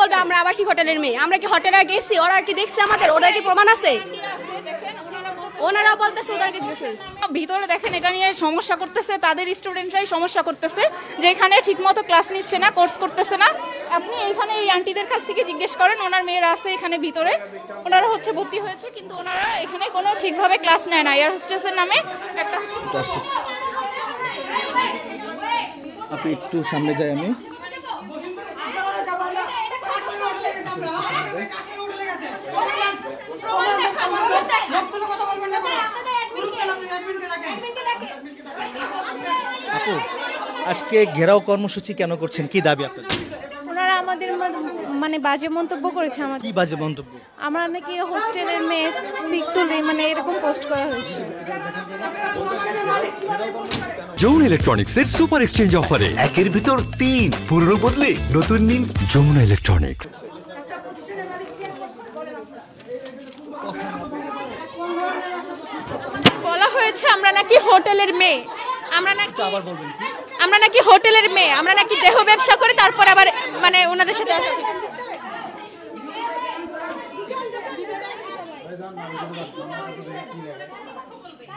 বলবে আমরা আবাসিক হোটেলের মেয়ে? আমরা কি হোটেলে গেছি? ওরা কি দেখছে আমাদের? ওদের কি প্রমাণ আছে? ওনারা বলতেছে ওদেরকে ভিতরে দেখেন এটা নিয়ে সমস্যা করতেছে, তাদের স্টুডেন্টরাই সমস্যা করতেছে যে এখানে ঠিকমতো ক্লাস নিচ্ছে না, কোর্স করতেছে না। আপনি এইখানে এই আন্টিদের কাছ থেকে জিজ্ঞেস করেন, ওনার মেয়েরা আছে এখানে ভিতরে, ওনারা হচ্ছে ভর্তি হয়েছে কিন্তু ওনারা এখানে কোনো ঠিকভাবে ক্লাস নেয় না। এয়ার হোস্টেসের নামে একটা আপনি একটু সামনে যাই আমি। আপু, আজকে ঘেরাও কর্মসূচি কেন করছেন, কি দাবি আপনাদের? ওনারা আমাদের মানে বাজে মন্তব্য করেছে। আমাদের কি বাজে মন্তব্য? আমরা নাকি হোস্টেলের মেয়ে পিক তুলে মানে এরকম পোস্ট করা হয়েছে। যমুনা ইলেকট্রনিক্সের সুপার এক্সচেঞ্জ অফারে একের ভিতর 3 পুরনো বদলে নতুন নিন যমুনা ইলেকট্রনিক্স। বলা হয়েছে আমরা নাকি হোটেলের মেয়ে, আমরা নাকি হোটেলের মেয়ে, আমরা নাকি দেহ ব্যবসা করে তারপর আবার মানে ওনাদের সাথে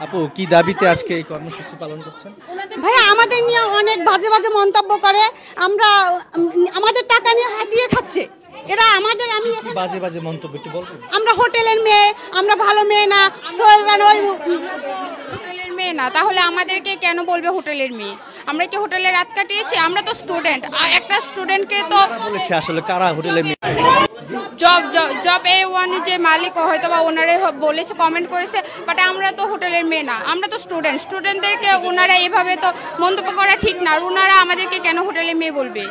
আপু, কি দাবিতে আজকে এই কর্মসূচি পালন করছেন? ভাইয়া আমাদের নিয়ে অনেক বাজে বাজে মন্তব্য করে, আমরা আমাদের টাকা নিয়ে হাতিয়ে খাচ্ছে এরা আমাদের। আমি বাজে বাজে মন্তব্য একটু বলবো? আমরা হোটেলের মেয়ে, আমরা ভালো মেয়ে না, হোটেলের মেয়ে না, তাহলে আমাদেরকে কেন বলবে হোটেলের মেয়ে? আমরা কি হোটেলে রাত কাটিয়েছি? আমরা তো স্টুডেন্ট, একটা স্টুডেন্টকে তো বলেছে আসলে কারা হোটেলের মেয়ে। জব A1 যে মালিক হয়তো বা ওনারে বলেছে, কমেন্ট করেছে, বাট আমরা তো হোটেলের মেয়ে না, আমরা তো স্টুডেন্টদেরকে ওনারা এভাবে তো মন্তব্য করা ঠিক না। আর ওনারা আমাদেরকে কেন হোটেলের মেয়ে বলবে?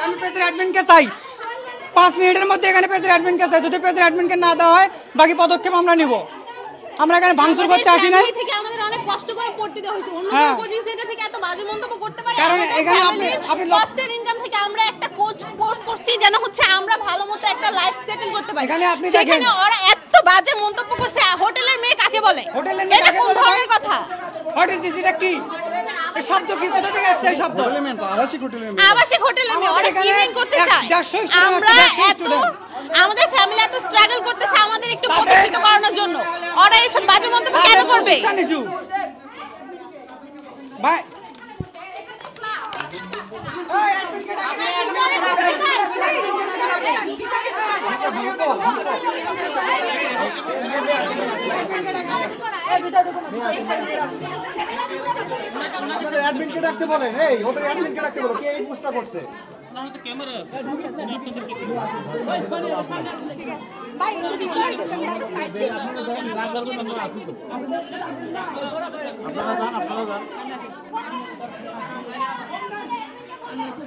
আমি পেজের অ্যাডমিনকে চাই 5 মিনিটের মধ্যে, এখানে পেজের অ্যাডমিনকে চাই। যদি পেজের অ্যাডমিনকে না দেওয়া হয় বাকি পদক্ষেপ আমরা নিব। আমরা এখানে ভাঙচুর করতে আসি নাই, আমাদের অনেক কষ্ট করে পড়তে দেওয়া হয়েছে। অন্য কোচিং সেন্টার থেকে এত বাজে মন্তব্য করতে পারে? কারণ এখানে আপনি কষ্টের ইনকাম থেকে আমরা একটা কোর্স করছি যেন হচ্ছে আমরা ভালোমতো একটা লাইফ সেটেল করতে পারি। এখানে আপনি সেখানে ওরা এত বাজে মন্তব্য করছে। হোটেলের মেয়ে কাকে বলে? এটা কোন ধরনের কথা? What is this? এটা কি এই শব্দ? কি কোথা থেকে আসছে এই শব্দ? আবাসিক হোটেলের মেয়ে ওরা কি মিন করতে চায়? আমরা এত আমাদের ফ্যামিলি এত স্ট্রাগল করতেছে আমাদের একটু প্রতিষ্ঠিত করানোর জন্য, ওরা এইসব বাজে মন্তব্য কেন করবে? ভাই অ্যাডমিনকে ডাকতে বলেন, এই হোটেল অ্যাডমিনকে ডাকতে বলো, কে এই পোস্টটা করছে? আমাদের তো ক্যামেরা আছে,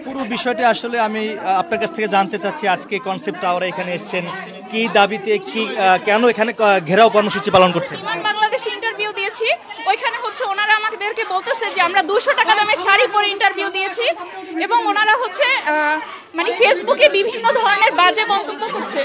পুরো বিষয়টা আসলে আমি আপনার কাছ থেকে জানতে চাচ্ছি। আজকে কনসেপ্ট টাওয়ারে এখানে এসেছেন কি দাবিতে, কি কেন এখানে ঘেরাও কর্মসূচি পালন করছেন? বাংলাদেশ ইন্টারভিউ দিয়েছি, ওইখানে হচ্ছে ওনারা আমাদেরকে বলতেছে যে আমরা 200 টাকা দামে শাড়ি পরে ইন্টারভিউ দিয়েছি এবং ওনারা হচ্ছে মানে ফেসবুকে বিভিন্ন ধরনের বাজে মন্তব্য করছে।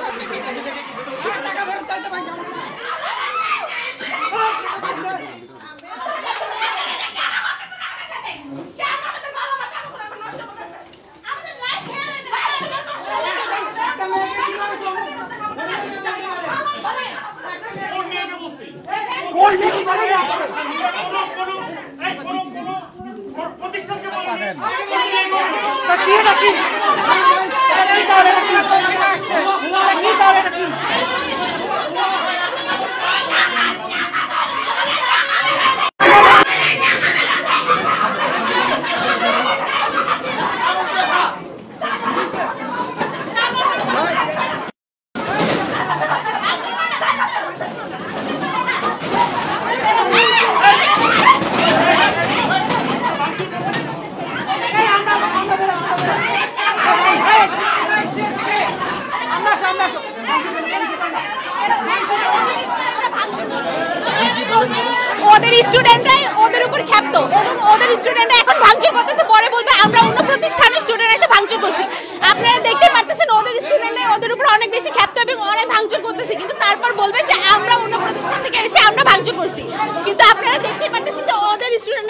ওদের স্টুডেন্টরাই ওদের উপর ক্ষাপ্ত এবং ওদের স্টুডেন্টরা এখন ভাঙচুর করতেছে, পরে বলবে আমরা অন্য প্রতিষ্ঠানের স্টুডেন্ট এসে ভাঙচুর করছি। আপনারা দেখতে পারতেছেন ওদের স্টুডেন্টরা ওদের উপর অনেক বেশি ক্ষাপ্ত এবং অনেক ভাঙচুর করতেছে, কিন্তু তারপর বলবে যে আমরা অন্য প্রতিষ্ঠান থেকে এসে আমরা ভাঙচুর করছি। কিন্তু আপনারা দেখতে পারতেছেন যে ওদের স্টুডেন্ট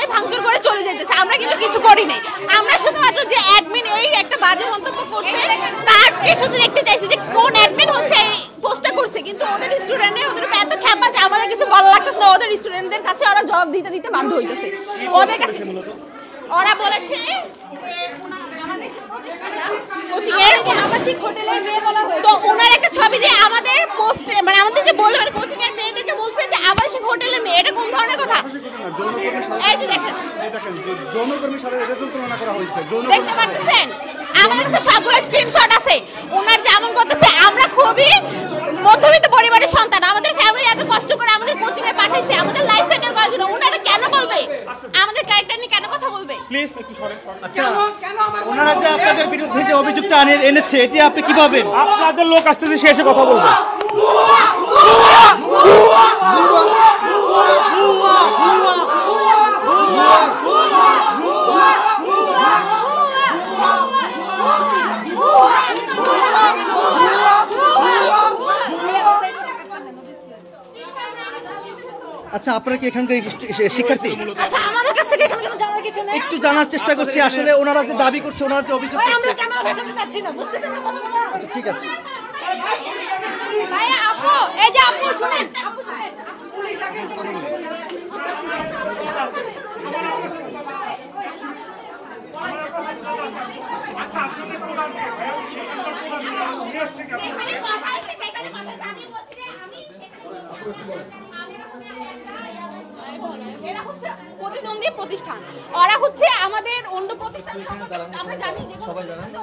চলে যেতেছে, আমরা কিন্তু কিছু করি নাই। আমরা শুধুমাত্র যে অ্যাডমিন এই একটা বাজে মন্তব্য করছে তারকে শুধু দেখতে চাইছি যে কোন অ্যাডমিন হচ্ছে এই পোস্টটা করছে, কিন্তু ওদের স্টুডেন্টরা ওদের উপর এত খ্যাপা যে আমাদের কিছু ভালো লাগতেছে না। ওদের স্টুডেন্টদের কাছে ওরা জবাব দিতে দিতে বাধ্য হইতেছে। ওদের কাছে ওরা বলেছে আমাদের প্রতিষ্ঠানটা কোচিং এর আবাসিক হোটেলের মেয়ে বলা হয়েছে, তো ওনার একটা ছবি দিয়ে আমাদের পোস্টে মানে আমাদেরকে বলে মানে কোচিং এর মেয়েদেরকে বলছে যে আবাসিক হোটেলের মেয়ে। এটা কোন ধরনের কথা? এই যে দেখেন যৌনকর্মীর সাথে এটা তুলনা করা হয়েছে, দেখতে পাচ্ছেন আমাদের কাছে সবগুলো স্ক্রিনশট আছে। ওনার যেমন করতেছে, আমরা খুবই মধ্যবিত্ত পরিবারের সন্তান, আমাদের ফ্যামিলি এত কষ্ট করে আমাদের কোচিং এ পাঠাইছে আমাদের লাইফ সেটেল করার জন্য। ওনারা কেন বলবে আমাদের ক্যারেক্টার নিয়ে, কেন কথা বলবে? প্লিজ একটু সরেন। আচ্ছা, ওনারা যে আপনাদের বিরুদ্ধে যে অভিযোগটা এনেছে এটি আপনি কি ভাবেন? আপনাদের লোক আসতেছে, সে এসে কথা বলবে। আচ্ছা, আপনারা কি এখানকার শিক্ষার্থী? আচ্ছা, আমাদের কাছ থেকে এখানে জানার কিছু নাই। একটু জানার চেষ্টা করছি আসলে ওনারা যে দাবি করছে, ওনারা যে অভিযোগ করছে। আমরা ক্যামেরা দেখাতে চাচ্ছি না, বুঝতেছেন না কথাগুলো? আচ্ছা, ঠিক আছে। ভাই আপু, এই যে আপু শুনেন, আপু শুনেন। এরা হচ্ছে প্রতিদ্বন্দ্বী প্রতিষ্ঠান, ওরা হচ্ছে আমাদের অন্য প্রতিষ্ঠান। আমরা জানি যে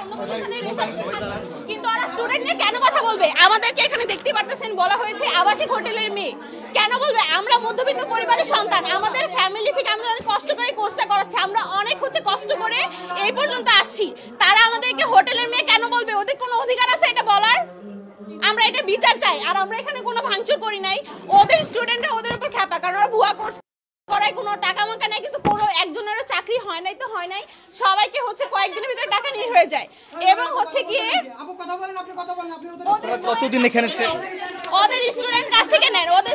অন্য প্রতিষ্ঠানের রেশারেশি থাকে, কিন্তু ওরা স্টুডেন্ট নিয়ে কেন কথা বলবে? আমাদেরকে এখানে দেখতে পারতেছেন বলা হয়েছে আবাসিক হোটেলের মেয়ে, কেন বলবে? আমরা মধ্যবিত্ত পরিবারের সন্তান, আমাদের ফ্যামিলি থেকে আমাদের অনেক কষ্ট করে কোর্সটা করাচ্ছে, আমরা অনেক হচ্ছে কষ্ট করে এই পর্যন্ত আসছি। তারা আমাদেরকে হোটেলের মেয়ে কেন বলবে? ওদের কোনো অধিকার আছে এটা বলার? আমরা এটা বিচার চাই। আর আমরা এখানে কোনো ভাঙচুর করি নাই, ওদের স্টুডেন্টরা ওদের উপর খ্যাপা, কারণ ওরা ভুয়া কোর্স করায়, কোনো টাকা মাকা নাই, কিন্তু কোনো একজনেরও চাকরি হয় নাই তো হয় নাই, সবাইকে হচ্ছে কয়েকদিনের ভিতরে টাকা নিয়ে হয়ে যায়। এবং হচ্ছে গিয়ে কতদিন এখানে ওদের স্টুডেন্ট কাছ থেকে নেন, ওদের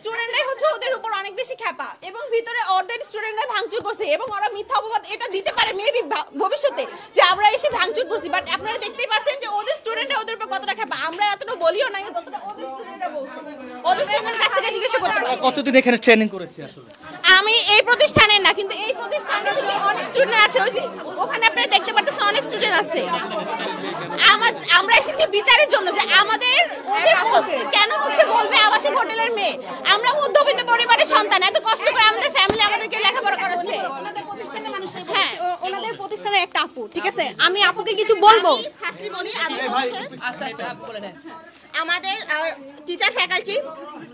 স্টুডেন্টরাই হচ্ছে ওদের উপর অনেক বেশি খ্যাপা, এবং ভিতরে ওদের স্টুডেন্টরাই ভাঙচুর করছে, এবং ওরা মিথ্যা অপবাদ এটা দিতে পারে মেবি ভবিষ্যতে যে আমরা এসে ভাঙচুর করছি, বাট আপনারা দেখতেই পাচ্ছেন যে ওদের স্টুডেন্টরা ওদের উপর কতটা খ্যাপা। আমরা এতটা বলিও না, যতটা ওদের স্টুডেন্টরা বলছে। ওদের স্টুডেন্ট কাছ থেকে জিজ্ঞাসা করতে পারে। কতদিন এখানে ট্রেনিং করেছি আসলে? আমি এই প্রতিষ্ঠানের না, কিন্তু এই প্রতিষ্ঠানে অনেক স্টুডেন্ট আছে, ওই যে ওখানে আপনারা দেখতে পাচ্ছেন অনেক স্টুডেন্ট আছে। আমরা এসেছি বিচারের জন্য যে আমাদের ওদের পোস্ট কেন হচ্ছে বলবে আবাসিক হোটেলের মেয়ে। আমরা মধ্যবিত্ত পরিবারের সন্তান, এত কষ্ট করে আমাদের ফ্যামিলি আমাদেরকে লেখাপড়া করাচ্ছে। হ্যাঁ, ওনাদের প্রতিষ্ঠানের একটা আপু, ঠিক আছে, আমি আপুকে কিছু বলবো। ফার্স্টলি বলি, আমি আমাদের টিচার ফ্যাকাল্টি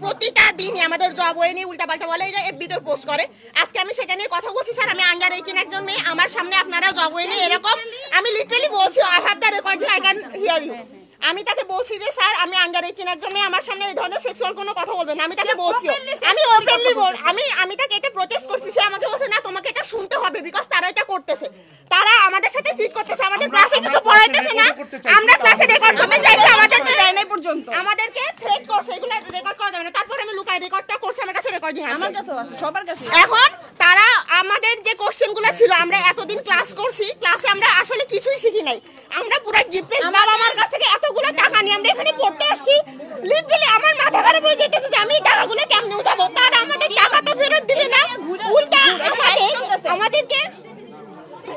প্রতিটা দিনই আমাদের জব ওয়ে নিয়ে উল্টাপাল্টা বলে, যে এফবিতে পোস্ট করে। আজকে আমি সেটা নিয়ে কথা বলছি, স্যার আমি আন্ডার 18 একজন মেয়ে, আমার সামনে আপনারা জব ওয়ে নিয়ে এরকম, আমি লিটারালি বলছি I have the recording, I can hear you. আমি তাকে বলছি যে স্যার আমি আন্ডার 18 একজন মেয়ে, আমার সামনে এই ধরনের সেক্সুয়াল কোনো কথা বলবেন না। আমি তাকে বলছি, আমি ওপেনলি আমি তাকে এটা প্রোটেস্ট করছি। সে আমাকে বলছে না তোমাকে এটা শুনতে হবে, বিকজ তারা এটা করতেছে, তারা আমাদের সাথে চিট করতেছে, আমাদের ক্লাসে কিছু পড়াইতেছে না, আমরা ক্লাসে রেকর্ড করতে চাইছি, আমাদেরকে দেয় নাই পর্যন্ত, আমাদেরকে থ্রেট করছে, এগুলো রেকর্ড করা যাবে না। তারপর আমি লুকাই রেকর্ডটা করছি, আমার কাছে রেকর্ডিং আছে, আমার কাছেও আছে, সবার কাছে। এখন তারা আমাদের যে কোশ্চেনগুলো ছিল, আমরা এতদিন ক্লাস করছি, ক্লাসে আমরা আসলে কিছুই শিখি নাই, আমরা পুরো ডিপ্রেস, বাবা আমার কাছ থেকে এতগুলো টাকা নিয়ে আমরা এখানে পড়তে আসছি, লিটারালি আমার মাথা খারাপ হয়ে যেতেছে যে আমি টাকাগুলো কেমনে উঠাবো। তারা আমাদের টাকা তো ফেরত দিবে না, উল্টা আমাদেরকে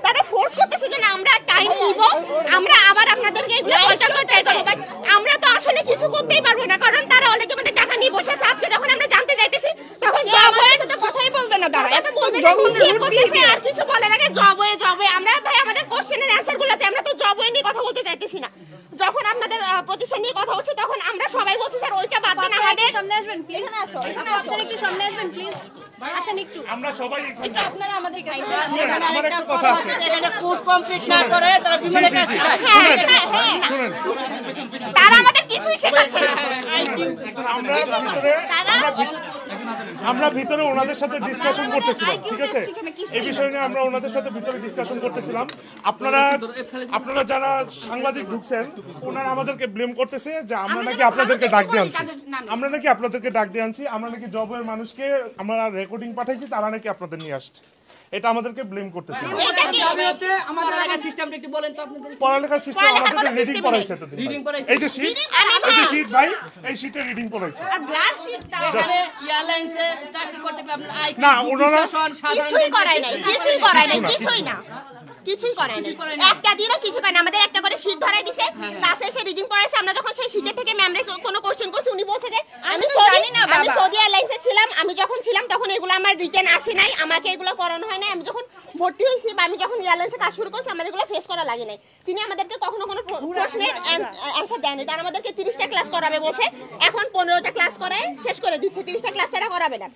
তারা ফোর্স করতেছে যে না আমরা টাইম নিব, আমরা আবার আপনাদেরকে এগুলো পয়সা করতে চাই, বাট আমরা তো আসলে কিছু করতেই পারবো না, কারণ তারা অলরেডি আমাদের টাকা নিয়ে বসে আছে। আজকে যখন আমরা জানতে চাইতেছি তখন জবের সাথে কথাই বলবে না, তারা এটা বলবে যখন রুট করতেছে আর কিছু বলে না, জবে আমরা ভাই আমাদের কোশ্চেনের অ্যানসারগুলো আছে, আমরা তো জবে নিয়ে কথা বলতে চাইতেছি না। যখন আপনাদের প্রতিষ্ঠান নিয়ে কথা হচ্ছে তখন আমরা সবাই বলছি স্যার ওইটা বাদ দেন, আমাদের সামনে আসবেন প্লিজ, এখানে আসো, আপনারা একটু সামনে আসবেন প্লিজ, আসেন একটু, আমরা সবাই একটু আপনারা আমাদের আমার একটা কথা আছে, এখানে কোর্স কমপ্লিট না করে তারা বিমানে কাজ করে, শুনুন তারা আমাদের কিছুই শেখাচ্ছে না, আমরা আমরা ভিতরে ওনাদের সাথে ডিসকাশন করতেছিলাম, ঠিক আছে? এই বিষয় নিয়ে আমরা ওনাদের সাথে ভিতরে ডিসকাশন করতেছিলাম। আপনারা যারা সাংবাদিক ঢুকছেন ওনারা আমাদেরকে ব্লেম করতেছে যে আমরা নাকি আপনাদেরকে ডাক দিয়ে আনছি, আমরা নাকি জবের মানুষকে আমরা রেকর্ডিং পাঠাইছি, তারা নাকি আপনাদের নিয়ে আসছে। এটা আমাদেরকে ব্লেম করতেছে। পড়ালেখার সিস্টেমটা একটু বলেন তো আপনাদের। পড়ালেখার সিস্টেম আমাদের রিডিং পড়াইছে তো। এই যে শীট ভাই, এই শীটে রিডিং পড়াইছে। আর ব্লাড শীট এখানে এয়ারলাইন্সে চাকরি করতে গেলে আপনার আই না, ওনারা কিছুই করায় নাই, কিছুই করে নাই। একটা দিনও কিছু করে না। আমাদের একটা করে শীট ধরাই দিছে, ক্লাসে এসে রিডিং পড়াইছে। আমরা যখন সেই শীটে থেকে ম্যামরে কোনো কোশ্চেন করছি, উনি বলছে যে আমি সৌদি এয়ারলাইন্সে ছিলাম, আমি যখন ছিলাম তখন এগুলো আমার রিটার্ন আসে নাই, আমাকে এগুলো করানো হয় নাই। আমি যখন ভর্তি হয়েছি বা আমি যখন এয়ারলাইন্সে কাজ শুরু করছি, আমাদের এগুলো ফেস করা লাগে নাই। তিনি আমাদেরকে কখনো কোনো প্রশ্নের অ্যান্সার দেয়নি। তারা আমাদেরকে 30টা ক্লাস করাবে বলছে, এখন 15টা ক্লাস করে শেষ করে দিচ্ছে। 30টা ক্লাস তারা করাবে না।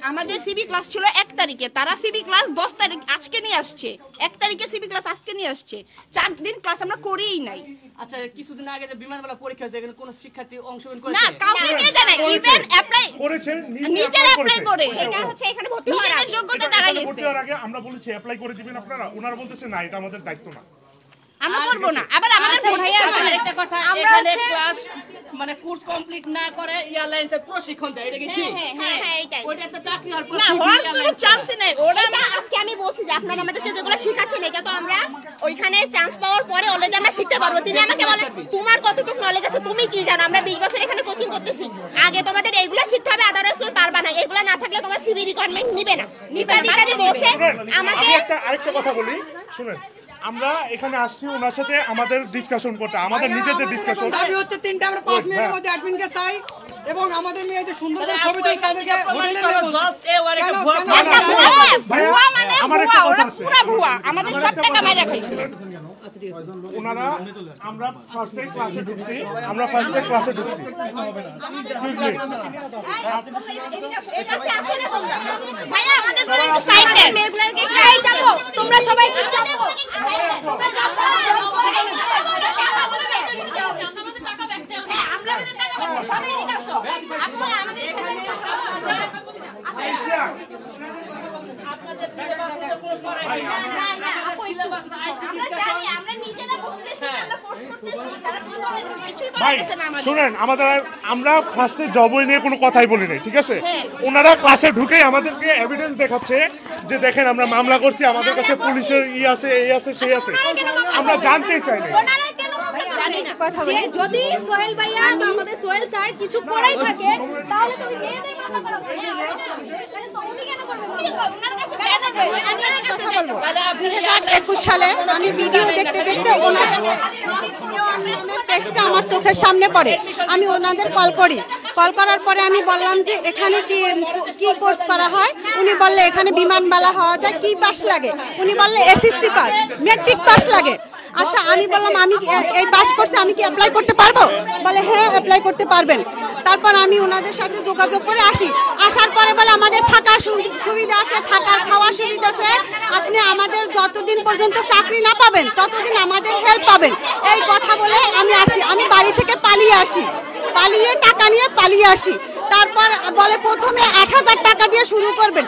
আমাদের সিবি ক্লাস ছিল 1 তারিখে, তারা সিবি ক্লাস 10 তারিখ আজকে নিয়ে আসছে। 1 তারিখে সিবি ক্লাস আজকে নিয়ে আসছে, 4 দিন ক্লাস আমরা করিই নাই। আচ্ছা, কিছুদিন আগে যে বিমানবালা পরীক্ষা হয়েছে, এখানে কোন শিক্ষার্থী অংশগ্রহণ করেছে? না, কাউকে কে জানাই, ইভেন অ্যাপ্লাই করেছে, নিজে অ্যাপ্লাই করে। সেটা হচ্ছে এখানে ভর্তি হওয়ার নিজের যোগ্যতা দাঁড়া গেছে। ভর্তি হওয়ার আগে আমরা বলেছি অ্যাপ্লাই করে দিবেন আপনারা, ওনারা বলতেছে না, এটা আমাদের দায়িত্ব না, আমরা করব না। আবার আমাদের একটা কথা, এখানে ক্লাস মানে কোর্স কমপ্লিট না করে এয়ারলাইন্সের প্রশিক্ষণ দেয়, এটা কি ঠিক? হ্যাঁ এইটাই। ওইটা একটা চাকরি হওয়ার না, হওয়ার কোনো চান্স নেই। ওরা আজকে আমি বলছি যে আপনারা আমাদেরকে যেগুলো শেখাচ্ছেন, এটা তো আমরা ওইখানে চান্স পাওয়ার পরে অলরেডি আমরা শিখতে পারবো। তিনি আমাকে বলেন তোমার কতটুকু নলেজ আছে, তুমি কি জানো? আমরা 20 বছর এখানে কোচিং করতেছি, আগে তোমাদের এইগুলো শিখতে হবে, আদারওয়াইজ তুমি পারবা না। এগুলো না থাকলে তোমার সিভি রিকোয়ারমেন্ট নিবে না। ইত্যাদি বলছে আমাকে। আরেকটা কথা বলি, শুনেন, আমরা এখানে আসছি ওনার সাথে আমাদের ডিসকাশন করতে, আমাদের নিজেদের ডিসকাশন। দাবি হচ্ছে 3টা, আমরা 5 মিনিটের মধ্যে অ্যাডমিনকে চাই এবং আমাদের মেয়েদের সুন্দর করে ছবি তুলে তাদেরকে হোটেলে নিয়ে আমার একটা কথা আছে, পুরো ভুয়া, আমাদের সব টাকা মাইরা খাইছে ওনারা। আমরা ফার্স্ট ক্লাসে ঢুকছি, এক্সকিউজ মি, ভাইয়া আমাদের পুরো একটু সাইড দেন। এই যাবো, তোমরা সবাই একটু যাবো। ভাই শুনেন, আমরা ফার্স্টে জব নিয়ে কোনো কথাই বলি নাই, ঠিক আছে? ওনারা ক্লাসে ঢুকেই আমাদেরকে এভিডেন্স দেখাচ্ছে যে দেখেন আমরা মামলা করছি, আমাদের কাছে পুলিশের আছে, এই আছে, সেই আছে। আমরা জানতেই চাই না। যদি সোহেল ভাইয়া বা আমাদের সোহেল স্যার কিছু করেই থাকে, তাহলে তো ওই মেয়েদের মামলা করা উচিত। তাহলে তো উনি কেন করবে? কথা বলবো। 2021 সালে আমি ভিডিও দেখতে দেখতে ওনাদের পেজটা আমার চোখের সামনে পড়ে। আমি ওনাদের কল করার পরে আমি বললাম যে এখানে কি কোর্স করা হয়। উনি বললে এখানে বিমানবালা হওয়া যায়, কি পাস লাগে? উনি বললে এসএসসি পাস, মেট্রিক পাস লাগে। আচ্ছা, আমি বললাম আমি এই পাস করছি, আমি কি অ্যাপ্লাই করতে পারবো? বলে হ্যাঁ অ্যাপ্লাই করতে পারবেন। তারপর আমি ওনাদের সাথে যোগাযোগ করে আসার পরে বলে আমাদের থাকার সুবিধা আছে, থাকার খাওয়ার সুবিধা আছে, আপনি আমাদের যতদিন পর্যন্ত চাকরি না পাবেন ততদিন আমাদের হেল্প পাবেন। এই কথা বলে আমি আসি, আমি বাড়ি থেকে পালিয়ে টাকা নিয়ে পালিয়ে আসি। তারপর বলে প্রথমে 8,000 টাকা দিয়ে শুরু করবেন,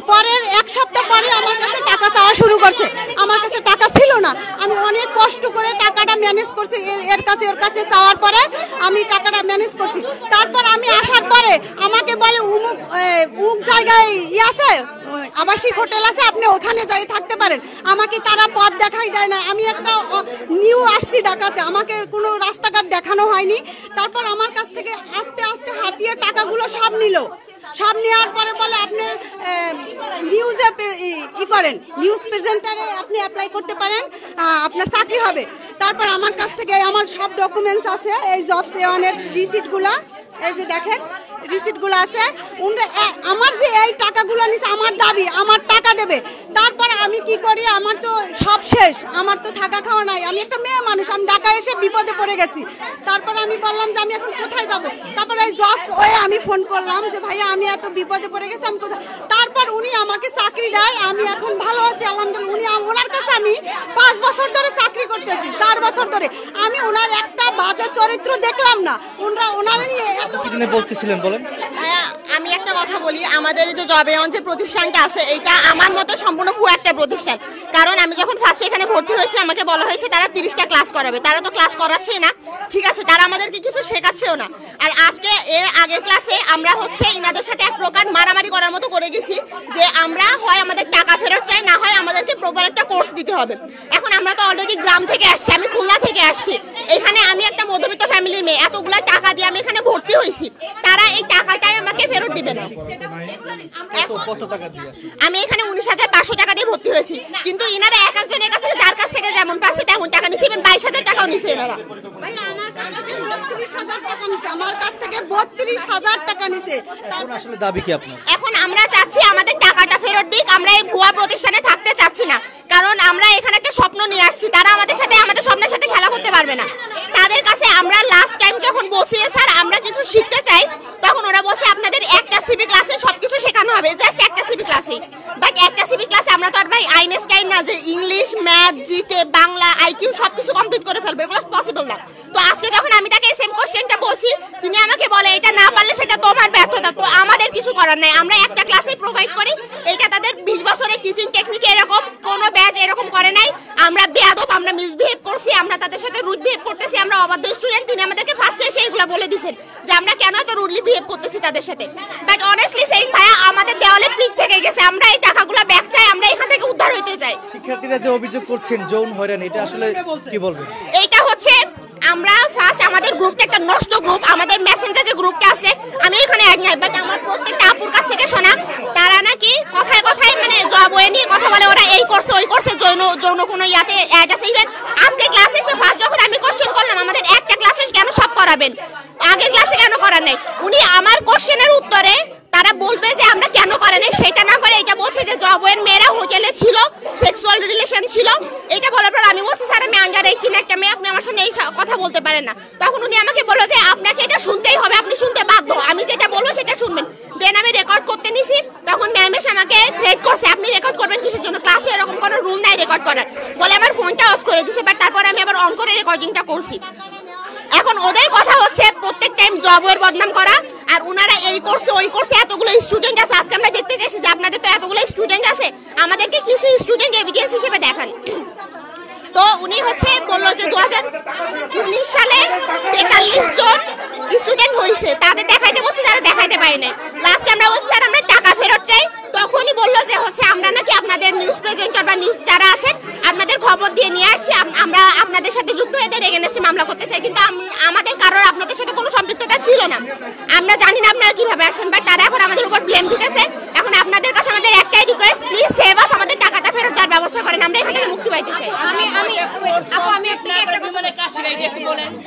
পরের 1 সপ্তাহ পরে আমার কাছে টাকা চাওয়া শুরু করছে। আমার কাছে টাকা ছিল না, আমি অনেক কষ্ট করে টাকাটা ম্যানেজ করছি। এর কাছে চাওয়ার পরে আমি টাকাটা ম্যানেজ করছি। তারপর আমি আসার পরে আমাকে বলে উমুক জায়গায় আছে, আবাসিক হোটেল আছে, আপনি ওখানে যাই থাকতে পারেন। আমাকে তারা পথ দেখাই দেয় না। আমি একটা নিউ আসছি ঢাকাতে, আমাকে কোনো রাস্তাঘাট দেখানো হয়নি। তারপর আমার কাছ থেকে আস্তে আস্তে হাতিয়ে টাকাগুলো সব নেওয়ার পরে বলে আপনি নিউজে করেন, নিউজ প্রেজেন্টারে আপনি অ্যাপ্লাই করতে পারেন, আপনার চাকরি হবে। তারপর আমার কাছ থেকে আমার সব ডকুমেন্টস আছে, এই জব সেওয়ানের রিসিটগুলো, এই যে দেখেন রিসিটগুলো আছে। আমার যে এই টাকাগুলো নিছে, আমার দাবি আমার টাকা দেবে। তারপর আমি কি করি, আমার তো সব শেষ, আমার তো থাকা খাওয়া নাই। আমি একটা মেয়ে মানুষ, আমি ঢাকায় এসে বিপদে পড়ে গেছি। তারপর আমি বললাম যে আমি এখন কোথায় যাব। তারপর এই জবস আমি ফোন করলাম যে ভাইয়া আমি এত বিপদে পড়ে গেছি, আমি কোথায়। তারপর উনি আমাকে চাকরি দেয়, আমি এখন ভালো আছি আলহামদুলিল্লাহ। ওনার কাছে আমি 5 বছর ধরে চাকরি করতেছি, 4 বছর ধরে। আমি ওনার একটা বাজে চরিত্র দেখলাম না। ওনারা নিয়ে বলতেছিলেন, বলেন। আমি বলি, আমাদের যে জব এওয়ান যে প্রতিষ্ঠানটা আছে এটা আমার মতে সম্পূর্ণ ভুয়া একটা প্রতিষ্ঠান। কারণ আমি যখন ফার্স্টে এখানে ভর্তি হয়েছি আমাকে বলা হয়েছে তারা 30টা ক্লাস করাবে, তারা তো ক্লাস করাচ্ছেই না, ঠিক আছে, তারা আমাদেরকে কিছু শেখাচ্ছেও না। আর আজকে এর আগের ক্লাসে আমরা হচ্ছে ইনাদের সাথে এক প্রকার মারামারি করার মতো করে গেছি যে আমরা হয় আমাদের টাকা ফেরত চাই, না হয় আমাদেরকে প্রপার একটা কোর্স দিতে হবে। এখন আমরা তো অলরেডি গ্রাম থেকে আসছি, আমি খুলনা থেকে আসছি, এখানে আমি একটা মধ্যবিত্ত ফ্যামিলির মেয়ে, এতগুলা টাকা দিয়ে আমি এখানে ভর্তি হয়েছি, তারা এই টাকাটাই আমাকে ফেরত দিবে না। আমি এখানে 19,500 টাকা দিয়ে ভর্তি হয়েছি, কিন্তু ইনারা এক একজনের কাছে যার কাছ থেকে যেমন পারছে তেমন টাকা নিচ্ছে, 22,000 টাকাও নিচ্ছে এনারা। আমার কাছ থেকে 32,000 টাকা নিছে। আসলে দাবি কি আপনার? এখন আমরা চাচ্ছি আমাদের টাকাটা ফেরত দিক, আমরা এই ভুয়া প্রতিষ্ঠানে থাকতে চাচ্ছি না, কারণ আমরা এখানে একটা স্বপ্ন নিয়ে আসছি, তারা আমাদের স্বপ্নের সাথে খেলা করতে পারবে না। তাদের কাছে আমরা লাস্ট টাইম যখন বলছি স্যার আমরা কিছু শিখতে চাই, তখন ওরা বলছে আপনাদের একটা সিবি ক্লাসে সবকিছু শেখানো হবে, জাস্ট একটা সিবি ক্লাসে। বাট একটা সিবি ক্লাসে আমরা তো আর ভাই আইনস্টাইন না যে English, math, GK, Bangla, IQ সবকিছু কমপ্লিট করে ফেলবো, এগুলো পসিবল না। তো আজকে যখন আমি তাকে সেম কোশ্চেনটা বলছি, তিনি আমাকে বলে এটা না পারলে সেটা তোমার ব্যর্থতা, তো আমাদের কিছু করার নাই, আমরা একটা ক্লাসে প্রোভাইড করি, এটা তাদের 20 বছরের টিচিং টেকনিক, এরকম কোনো ব্যাচ এরকম করে নাই। আমরা বেয়াদব, আমরা মিসবিহেভ করছি, আমরা তাদের সাথে রুড বিহেভ করতেছি, আমরা অবাধ্য স্টুডেন্ট। তিনি আমাদেরকে ফার্স্টে এসে এগুলো বলে দিয়েছেন যে আমরা কেন এত রুডলি বিহেভ করতেছি তাদের সাথে। বাট অনেস্টলি সেইং ভাইয়া, আমাদের দেওয়ালে পিক থেকে গেছে, আমরা এই টাকাগুলো ব্যাক চাই, আমরা এখান থেকে উদ্ধার হইতে চাই। শিক্ষার্থীরা যে অভিযোগ করছেন যৌন হয়রানি, এটা আসলে কি বলবেন? এইটা হচ্ছে আমরা ফার্স্ট আমাদের গ্রুপটা একটা নষ্ট গ্রুপ, আমাদের মেসেঞ্জার যে গ্রুপটা আছে আমি এখানে অ্যাড নাই, বাট আমার প্রত্যেকটা আপুর কাছ থেকে শোনা তারা নাকি কথায় কথায় মানে জব ওয়ে নিয়ে কথা বলে, ওরা এই করছে ওই করছে, যৌন কোনো ইয়াতে অ্যাড আছে। ইভেন আজকে ক্লাসে এসে ফার্স্ট যখন আমি কোশ্চেন করলাম আমাদের একটা ক্লাসে কেন সব করাবেন, আগের ক্লাসে কেন করার নাই, উনি আমার কোশ্চেনের উত্তরে তারা বলবে যে আমরা কেন করে নাই, সেটা না করে এটা বলছে যে জব ওয়ের মেয়েরা হোটেলে ছিল, সেক্সুয়াল রিলেশন ছিল। এটা বলার পর আমি বলছি স্যার আমি আন্ডার 18 একটা মেয়ে, আপনি আমার সামনে এই কথা বলতে পারেন না। তখন উনি আমাকে বললো যে আপনাকে এটা শুনতেই হবে, আপনি শুনতে বাধ্য, আমি যেটা বলবো সেটা শুনবেন। দেন আমি রেকর্ড করতে নিছি, তখন ম্যাম এসে আমাকে থ্রেট করছে আপনি রেকর্ড করবেন কিসের জন্য, ক্লাসে এরকম কোনো রুল নাই রেকর্ড করার, বলে আমার ফোনটা অফ করে দিছে। বাট তারপর আমি আবার অন করে রেকর্ডিংটা করছি। এখন ওদের কথা হচ্ছে প্রত্যেক টাইম জবের বদনাম করা, আর ওনারা এই কোর্সে ওই কোর্সে এতগুলো স্টুডেন্ট আছে। আজকে আমরা দেখতে চাইছি যে আপনাদের তো এতগুলো স্টুডেন্ট আছে, আমাদেরকে কিছু স্টুডেন্ট এভিডেন্স হিসেবে দেখান। তো উনি হচ্ছে বললো যে 2019 সালে 43 জন স্টুডেন্ট হয়েছে, তাদের দেখাইতে বলছি, তারা দেখাইতে পারে নাই। লাস্টে আমরা বলছি স্যার আমরা টাকা ফেরত চাই, তখনই বললো যে হচ্ছে আমরা নাকি আপনাদের নিউজ প্রেজেন্টার বা নিউজ যারা আছেন আপনাদের খবর দিয়ে নিয়ে আসছি, আমরা আপনাদের সাথে যুক্ত হয়ে এগেইনস্টে মামলা করতে চাই, কিন্তু আমাদের কারোর আপনাদের সাথে কোনো সম্পৃক্ততা ছিল না। আমরা জানি না আপনারা কিভাবে আসেন, বাট তারা এখন আমাদের উপর ব্লেম দিতেছে। এখন আপনাদের কাছে আমাদের একটাই রিকোয়েস্ট, প্লিজ সেভ আস, আমাদের টাকাটা ফেরত দেওয়ার ব্যবস্থা করেন, আমরা এখান থেকে মুক্তি পাইতে চাই। আমি আপনাকে একটা কথা বলেন,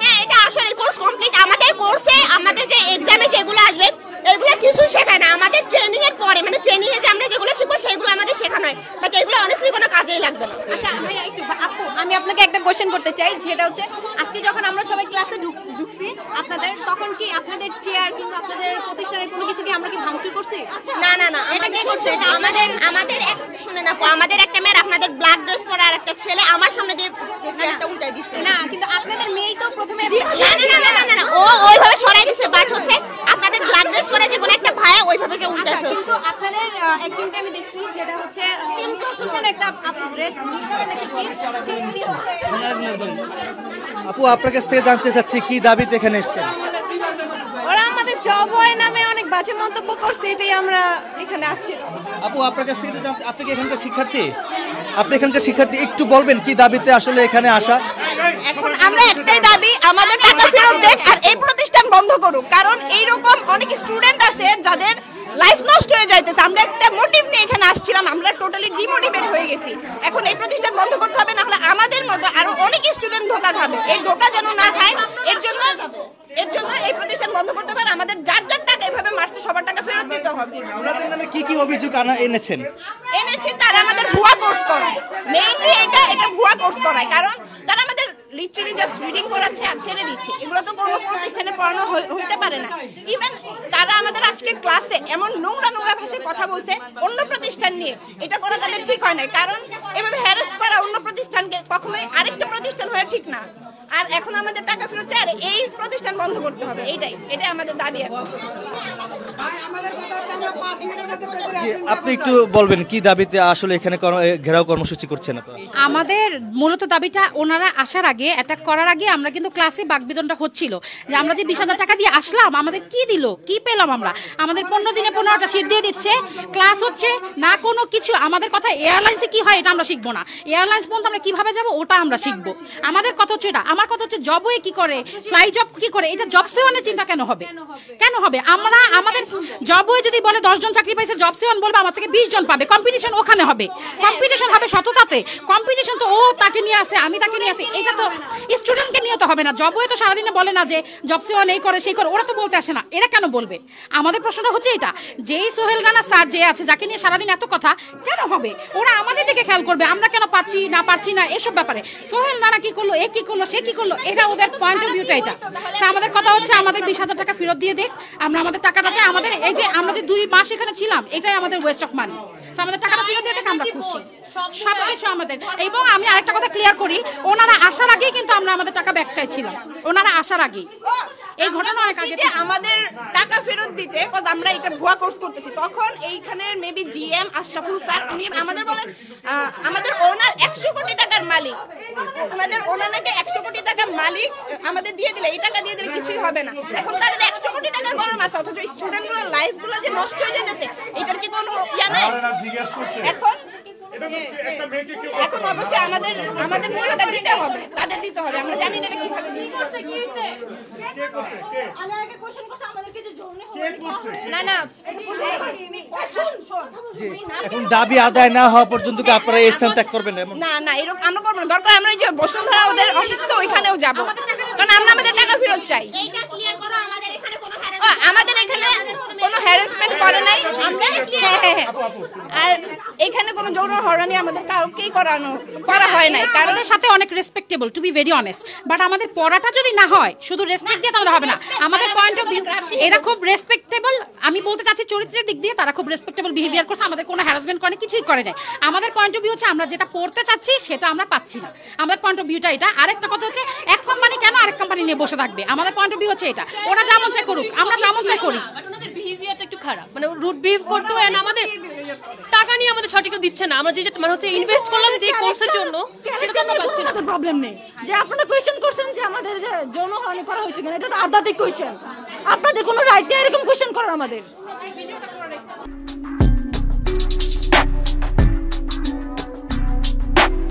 হ্যাঁ এটা আসলে কোর্স কমপ্লিট, আমাদের কোর্সে আমাদের যে এক্সামে যেগুলো আসবে এগুলো কিছু শেখায় না, আমাদের ট্রেনিং এর পরে মানে ট্রেনিং এ যে আমরা যেগুলো শিখবো সেগুলো আমাদের শেখানো হয়, বাট এগুলো অনেস্টলি কোনো কাজেই লাগবে না। আচ্ছা আপু আমি আপনাকে একটা কোশ্চেন করতে চাই, যেটা হচ্ছে আজকে যখন আমরা সবাই ক্লাসে ঢুকছি আপনাদের, তখন কি আপনাদের চেয়ার কিংবা আপনাদের প্রতিষ্ঠানের কোনো কিছু কি আমরা কি ভাঙচুর করছি? না না না, এটা কি করছে, আমাদের এক শুনে না, আমাদের একটা মেয়ে আপনাদের ব্ল্যাক ড্রেস পরা আর একটা ছেলে আমার সামনে দিয়ে যে চেয়ারটা উল্টাই দিছে। না কিন্তু আপনাদের মেয়েই তো প্রথমে না ও ওইভাবে সরাই দিছে, বাট হচ্ছে আপনাদের ব্ল্যাক ড্রেস পরা যে কোনো একটা ভাইয়া ওইভাবে যে উল্টাই ফেলছে। কিন্তু আপনাদের একজনকে আমি দেখছি যেটা হচ্ছে একটা আপু ড্রেস আপু আপনার কাছ থেকে জানতে চাচ্ছি কি দাবিতে এখানে এসেছেন? ওরা আমাদের জব হয় নামে অনেক বাজে মন্তব্য করছে, এটাই আমরা এখানে আসছি। আপু আপনার কাছ থেকে জানতে, আপনি কি এখানকার শিক্ষার্থী? আপনি এখানকার শিক্ষার্থী, একটু বলবেন কি দাবিতে আসলে এখানে আসা? এখন আমরা একটাই দাবি, আমাদের টাকা ফেরত দেখ আর এই প্রতিষ্ঠান বন্ধ করুক, কারণ এইরকম অনেক স্টুডেন্ট আছে যাদের লাইফ নষ্ট হয়ে যাইতেছে। আমরা একটা মোটিভ নিয়ে এখানে আসছিলাম, আমরা টোটালি ডিমোটিভেট হয়ে গেছি। এখন এই প্রতিষ্ঠান বন্ধ করতে হবে, না হলে আমাদের মতো আরো অনেক স্টুডেন্ট ধোকা খাবে, এই ধোকা যেন না খায় এর জন্য এই প্রতিষ্ঠান বন্ধ করতে হবে। আমাদের যার যার টাকা এভাবে মারছে সবার টাকা ফেরত দিতে হবে। আপনাদের নামে কি কি অভিযোগ এনেছেন? তারা আমাদের ভুয়া কোর্স করায়, মেইনলি এটা ভুয়া কোর্স করায়, কারণ তারা আমাদের লিটারালি জাস্ট রিডিং করাচ্ছে আর ছেড়ে দিচ্ছে, এগুলো তো কোনো প্রতিষ্ঠানে পড়ানো হইতে পারে না। ইভেন তারা আমাদের আজকে ক্লাসে এমন নোংরা ভাষায় কথা বলছে অন্য প্রতিষ্ঠান নিয়ে, এটা করা তাদের ঠিক হয় না, কারণ এভাবে হ্যারাস করা অন্য প্রতিষ্ঠানকে কখনোই আরেকটা প্রতিষ্ঠান প্রতিষ্ঠান হয়ে ঠিক না। আর এখন আমাদের টাকা ফেরত চাই আর এই প্রতিষ্ঠান বন্ধ করতে হবে, এটাই আমাদের দাবি এখন। জি, আপনি একটু বলবেন কি দাবিতে আসলে এখানে ঘেরাও কর্মসূচি করছেন আপনারা? আমাদের মূলত দাবিটা ওনারা আসার আগে, অ্যাটাক করার আগে আমরা কিন্তু ক্লাসে বাকবিতণ্ডা হচ্ছিল যে আমরা যে 20,000 টাকা দিয়ে আসলাম আমাদের কি দিল, কি পেলাম আমরা? আমাদের 15 দিনে 15টা শীট দিয়ে দিচ্ছে, ক্লাস হচ্ছে না কোনো কিছু। আমাদের কথা এয়ারলাইন্সে কি হয় এটা আমরা শিখবো না, এয়ারলাইন্স পর্যন্ত আমরা কিভাবে যাবো ওটা আমরা শিখবো। আমাদের কথা হচ্ছে এটা, আমার কথা হচ্ছে জবওয়ে কি করে, ফ্লাই জব কি করে, এটা জব সেওয়ানের চিন্তা কেন হবে? কেন হবে? আমরা আমাদের জবওয়ে যদি বলে 10 জন চাকরি পাইছে, জব সেওয়ান বলবে আমার থেকে 20 জন পাবে। কম্পিটিশন ওখানে হবে, কম্পিটিশন হবে সততাতে। কম্পিটিশন তো ও তাকে নিয়ে আসে, আমি তাকে নিয়ে আসি, এটা তো স্টুডেন্টকে নিয়ে তো হবে না। জবওয়ে তো সারাদিনে বলে না যে জব সেওয়ান এই করে সেই করে, ওরা তো বলতে আসে না। এরা কেন বলবে? আমাদের প্রশ্নটা হচ্ছে এটা, যেই সোহেল রানা স্যার যে আছে, যাকে নিয়ে সারাদিন এত কথা, কেন হবে? ওরা আমাদের দিকে খেয়াল করবে, আমরা কেন পাচ্ছি না এসব ব্যাপারে। সোহেল রানা কি করলো, এ কি করলো, সে কি করলো, এটা ওদের পয়েন্ট অফ ভিউটা এটা। আমাদের কথা হচ্ছে আমাদের 20,000 টাকা ফেরত দিয়ে দেখ, আমরা আমাদের টাকাটা চাই। আমাদের এই যে আমরা যে 2 মাস এখানে ছিলাম, এটাই আমাদের ওয়েস্ট অফ মানি। আমাদের টাকাটা ফেরত দিয়ে দেখ, আমরা খুশি, সবকিছু আমাদের। এবং আমি আরেকটা কথা ক্লিয়ার করি, ওনারা আসার আগেই কিন্তু আমরা আমাদের টাকা ব্যাক চাইছিলাম, ওনারা আসার আগেই। এই ঘটনা অনেক আগে আমাদের টাকা ফেরত দিতে, আমরা এটা ভুয়া কোর্স করতেছি, তখন এইখানে মেবি জিএম আশরাফুল স্যার উনি আমাদের বলেন আমাদের ওনার 100 কোটি টাকার মালিক, আমাদের ওনার নাকি 100 কোটি টাকার মালিক, আমাদের দিয়ে দিলে, এই টাকা দিয়ে দিলে কিছুই হবে না। এখন তাদের 100 কোটি টাকার গরম আছে, অথচ স্টুডেন্টগুলোর লাইফগুলো যে নষ্ট হয়ে যেতেছে, এটার কি কোনো ইয়া নাই? এখন অবশ্যই আমাদের মূল্যটা দিতে হবে, তাদের দিতে হবে। আমরা জানি না এটা কিভাবে দিতে হবে। এখন দাবি আদায় না হওয়া পর্যন্ত কি আপনারা এই স্থান ত্যাগ করবেন? না এরকম আমরা করবো না। দরকার আমরা যে বসুন্ধরা ওদের অফিস তো ওইখানেও যাবো, কারণ আমরা আমাদের টাকা ফেরত চাই। আমাদের এখানে কোনো হ্যারাসমেন্ট করে নাই, হ্যাঁ, আর এখানে কোনো যৌন হয়রানি আমাদের কাউকেই করা হয় নাই। কারণ আমাদের সাথে অনেক respectable, to be very honest. But আমাদের পড়াটা যদি না হয়, শুধু রেসপেক্ট দিয়ে তাহলে হবে না। আমাদের পয়েন্ট অফ ভিউ, এরা খুব রেসপেক্টেবল। আমি বলতে চাচ্ছি চরিত্রের দিক দিয়ে তারা খুব রেসপেক্টেবল বিহেভিয়ার করছে, আমাদের কোনো হ্যারাসমেন্ট করে কিছুই করে নাই। আমাদের পয়েন্ট অফ ভিউ হচ্ছে আমরা যেটা পড়তে চাচ্ছি সেটা আমরা পাচ্ছি না। আমাদের পয়েন্ট অফ ভিউটা এটা। আরেকটা কথা হচ্ছে এক কোম্পানি কেন আরেক কোম্পানি নিয়ে বসে থাকবে? আমাদের পয়েন্ট অফ ভিউ হচ্ছে এটা, ওরা যেমন চাই করুক, আমরা যেমন চাই করি। ওনাদের বিহেভিয়ারটা একটু খারাপ, মানে রুট বিহেভ করতে হয় না। আমাদের টাকা নিয়ে আমাদের সঠিকও দিচ্ছে না। আমরা যে মানে হচ্ছে ইনভেস্ট করলাম যে কোর্সের জন্য, সেটা তো আমরা পাচ্ছি না। প্রবলেম নেই যে আপনারা কোয়েশ্চেন করছেন যে আমাদের যে যৌন হয়রানি করা হয়েছে কিনা, এটা তো আধ্যাত্মিক কোয়েশ্চেন। আপনাদের কোনো রাইট নেই এরকম কোয়েশ্চেন করার। আমাদের